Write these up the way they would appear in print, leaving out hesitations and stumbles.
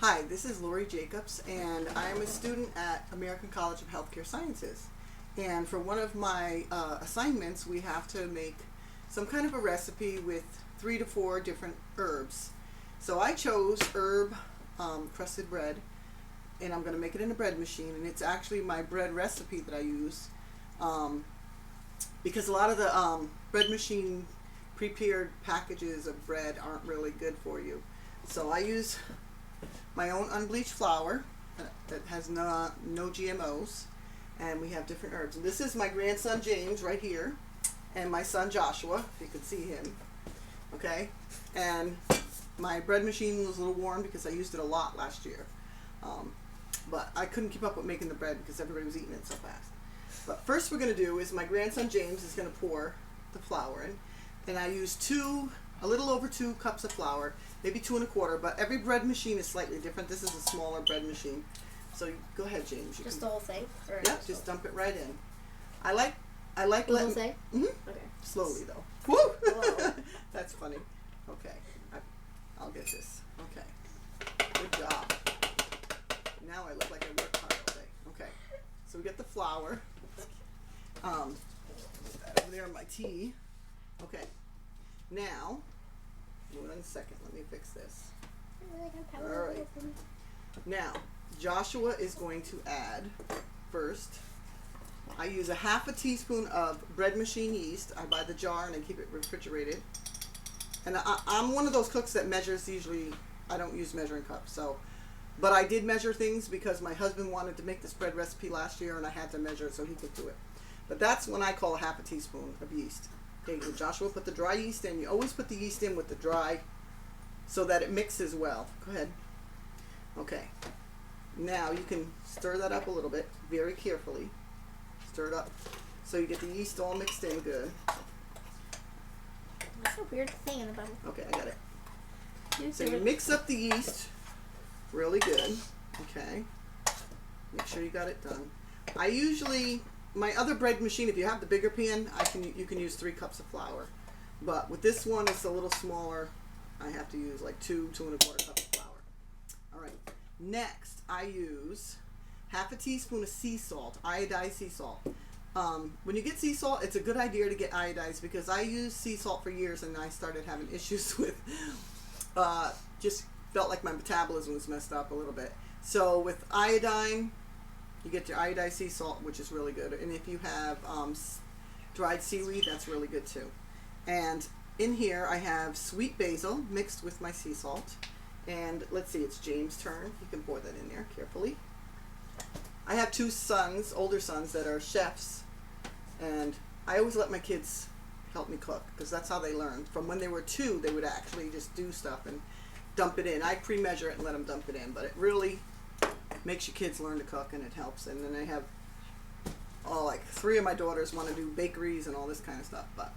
Hi, this is Lori Jacobs, and I am a student at American College of Healthcare Sciences. And for one of my assignments, we have to make some kind of a recipe with 3 to 4 different herbs. So I chose herb crusted bread, and I'm going to make it in a bread machine. And it's actually my bread recipe that I use, because a lot of the bread machine prepared packages of bread aren't really good for you. So I use my own unbleached flour that has no GMOs, and we have different herbs. And this is my grandson James right here, and my son Joshua, if you can see him. Okay, and my bread machine was a little worn because I used it a lot last year, but I couldn't keep up with making the bread because everybody was eating it so fast. But first we're going to do is my grandson James is going to pour the flour in, and I use a little over 2 cups of flour, maybe 2 1/4, but every bread machine is slightly different. This is a smaller bread machine. So go ahead, James. Just the whole thing? Or yeah, just dump it right in. I like the whole thing? Mm-hmm. Okay. Slowly though. Woo! Whoa. That's funny. Okay. I'll get this. Okay. Good job. Now I look like I worked hard all day. Okay. So we get the flour. Over there in my tea. Okay. Now, hold on a second. Let me fix this. All right. Now, Joshua is going to add first. I use a 1/2 teaspoon of bread machine yeast. I buy the jar and I keep it refrigerated. And I'm one of those cooks that measures usually. I don't use measuring cups. So, but I did measure things because my husband wanted to make this bread recipe last year, and I had to measure it so he could do it. But that's when I call a 1/2 teaspoon of yeast. Okay, so Joshua, put the dry yeast in. You always put the yeast in with the dry so that it mixes well. Go ahead. Okay. Now you can stir that up a little bit, very carefully. Stir it up so you get the yeast all mixed in good. That's a weird thing in the bottom. Okay, I got it. So you mix up the yeast really good. Okay. Make sure you got it done. I usually, my other bread machine, if you have the bigger pan, you can use 3 cups of flour. But with this one, it's a little smaller. I have to use like 2 1/4 cups of flour. All right. Next, I use 1/2 teaspoon of sea salt, iodized sea salt. When you get sea salt, it's a good idea to get iodized because I used sea salt for years and I started having issues with, just felt like my metabolism was messed up a little bit. So with iodine, you get your iodized sea salt, which is really good. And if you have dried seaweed, that's really good too. And in here, I have sweet basil mixed with my sea salt. And let's see, it's James' turn. You can pour that in there carefully. I have 2 sons, older sons, that are chefs. And I always let my kids help me cook because that's how they learn. From when they were 2, they would actually just do stuff and dump it in. I pre-measure it and let them dump it in. But it really makes your kids learn to cook, and it helps. And then I have, like 3 of my daughters want to do bakeries and all this kind of stuff. But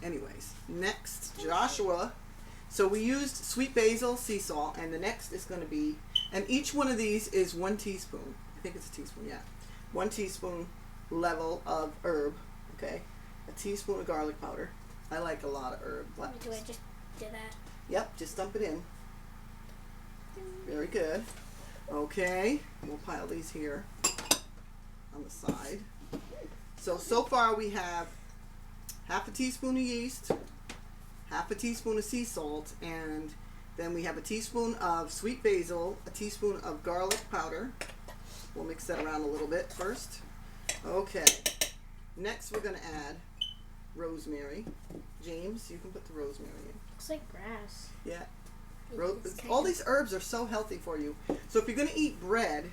anyways, next, Joshua. So we used sweet basil, sea salt, and the next is going to be, and each one of these is 1 teaspoon. I think it's a teaspoon, yeah. 1 teaspoon level of herb, okay? A teaspoon of garlic powder. I like a lot of herb. Do I just do that? Yep, just dump it in. Very good. Okay, we'll pile these here on the side. So far we have 1/2 teaspoon of yeast, 1/2 teaspoon of sea salt, and then we have a teaspoon of sweet basil, a teaspoon of garlic powder. We'll mix that around a little bit first. Okay. Next we're going to add rosemary. James, you can put the rosemary in. Looks like grass. Yeah. All these herbs are so healthy for you. So if you're going to eat bread,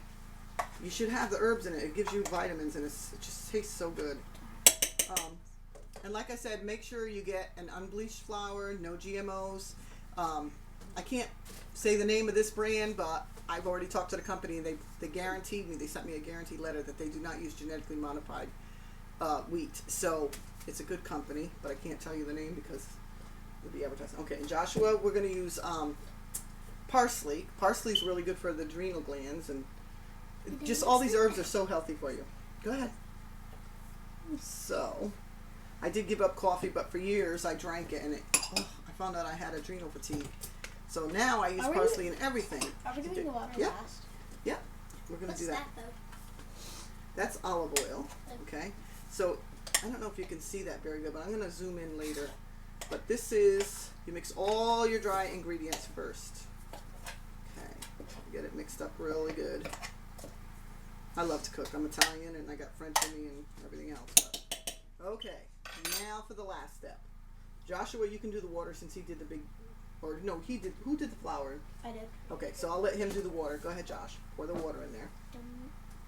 you should have the herbs in it. It gives you vitamins, and it just tastes so good. And like I said, make sure you get an unbleached flour, no GMOs. I can't say the name of this brand, but I've already talked to the company, and they guaranteed me, they sent me a guarantee letter that they do not use genetically modified wheat. So it's a good company, but I can't tell you the name because it'll be advertised. Okay, and Joshua, we're going to use parsley. Parsley is really good for the adrenal glands, and just all these herbs are so healthy for you. Go ahead. So I did give up coffee, but for years I drank it, and I found out I had adrenal fatigue. So now I use parsley in everything. Are we doing the water Yep. last? Yep. We're going to do that. What's that, though? That's olive oil. Okay. So I don't know if you can see that very good, but I'm going to zoom in later. But this is, you mix all your dry ingredients first. Okay. Get it mixed up really good. I love to cook. I'm Italian and I got French in me and everything else. But. Okay. Now for the last step. Joshua, you can do the water since he did the big, or no, he did. Who did the flour? I did. Okay, so I'll let him do the water. Go ahead, Josh. Pour the water in there.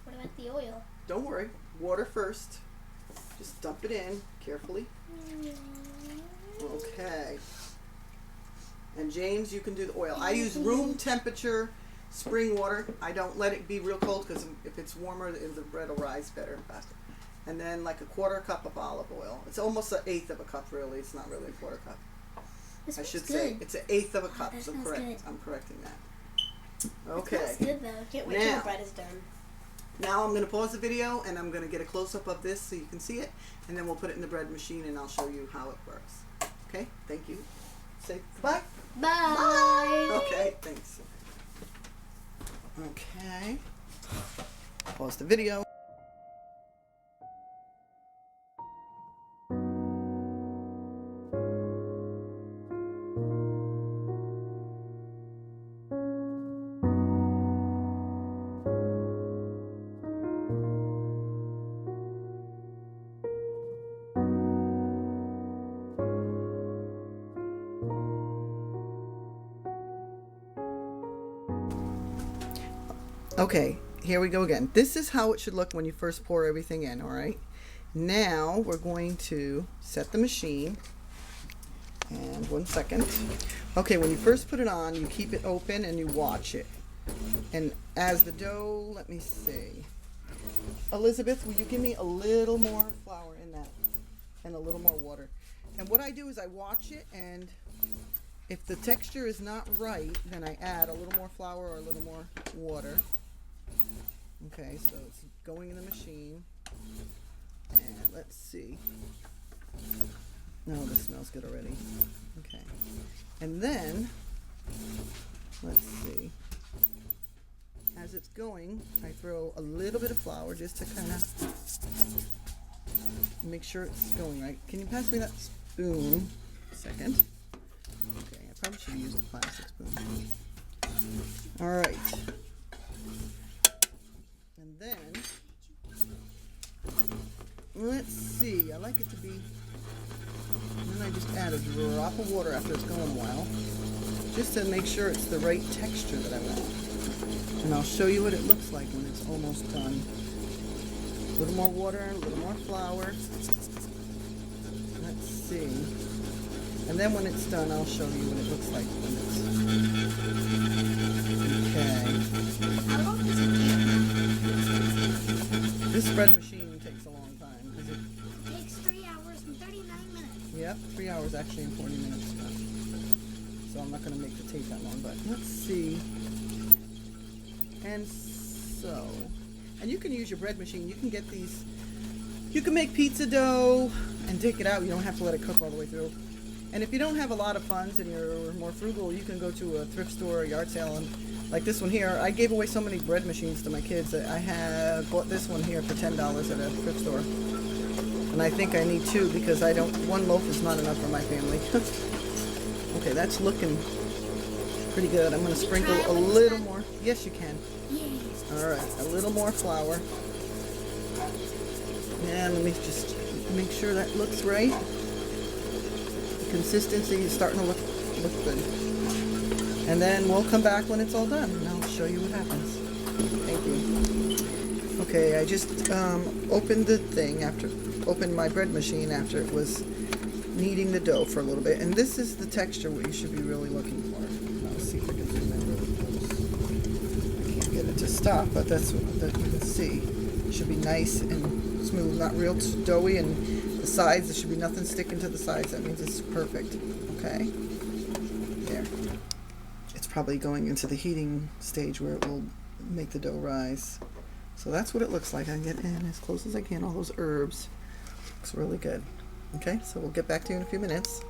What about the oil? Don't worry. Water first. Just dump it in carefully. Okay. And James, you can do the oil. I use room temperature spring water. I don't let it be real cold because if it's warmer, the bread will rise better and faster. And then like a 1/4 cup of olive oil. It's almost 1/8 of a cup, really. It's not really a 1/4 cup. This I should good. say it's 1/8 of a cup. That So smells correct. good. I'm correcting that. It Okay. smells good, though. Can't wait till the bread is done. Now I'm going to pause the video and I'm going to get a close-up of this so you can see it. And then we'll put it in the bread machine and I'll show you how it works. Okay? Thank you. Say bye. Bye. Okay, thanks. Okay. Pause the video. Okay, here we go again. This is how it should look when you first pour everything in, all right? Now we're going to set the machine. And 1 second. Okay, when you first put it on, you keep it open and you watch it. And as the dough, let me see. Elizabeth, will you give me a little more flour in that? And a little more water. And what I do is I watch it, and if the texture is not right, then I add a little more flour or a little more water. Okay, so it's going in the machine. And let's see. No, this smells good already. Okay. And then, let's see. As it's going, I throw a little bit of flour just to kind of make sure it's going right. Can you pass me that spoon? A second. Okay, I probably should have used a plastic spoon. All right. And then, let's see. I like it to be, and then I just add a drop of water after it's going a while, just to make sure it's the right texture that I want. And I'll show you what it looks like when it's almost done. A little more water, a little more flour. Let's see. And then when it's done, I'll show you what it looks like when it's... Okay. How long does it take? This bread machine takes a long time. Because it takes 3 hours and 39 minutes. Yep, 3 hours actually and 40 minutes. So I'm not going to make the tape that long, but let's see. And so, and you can use your bread machine. You can get these, you can make pizza dough and take it out. You don't have to let it cook all the way through. And if you don't have a lot of funds and you're more frugal, you can go to a thrift store or yard sale. And like this one here, I gave away so many bread machines to my kids that I had bought this one here for $10 at a thrift store. And I think I need 2 because I don't, 1 loaf is not enough for my family. Okay, that's looking pretty good. I'm going to sprinkle a little more. Yes, you can. Yes. All right, a little more flour. And let me just make sure that looks right. The consistency is starting to look good. And then we'll come back when it's all done, and I'll show you what happens. Thank you. Okay, I just opened my bread machine after it was kneading the dough for a little bit, and this is the texture what you should be really looking for. I'll see if I can zoom in really close. I can't get it to stop, but that's what you can see. It should be nice and smooth, not real doughy, and the sides, there should be nothing sticking to the sides. That means it's perfect. Okay, there. It's probably going into the heating stage where it will make the dough rise. So that's what it looks like. I can get in as close as I can. All those herbs. Looks really good. Okay, so we'll get back to you in a few minutes.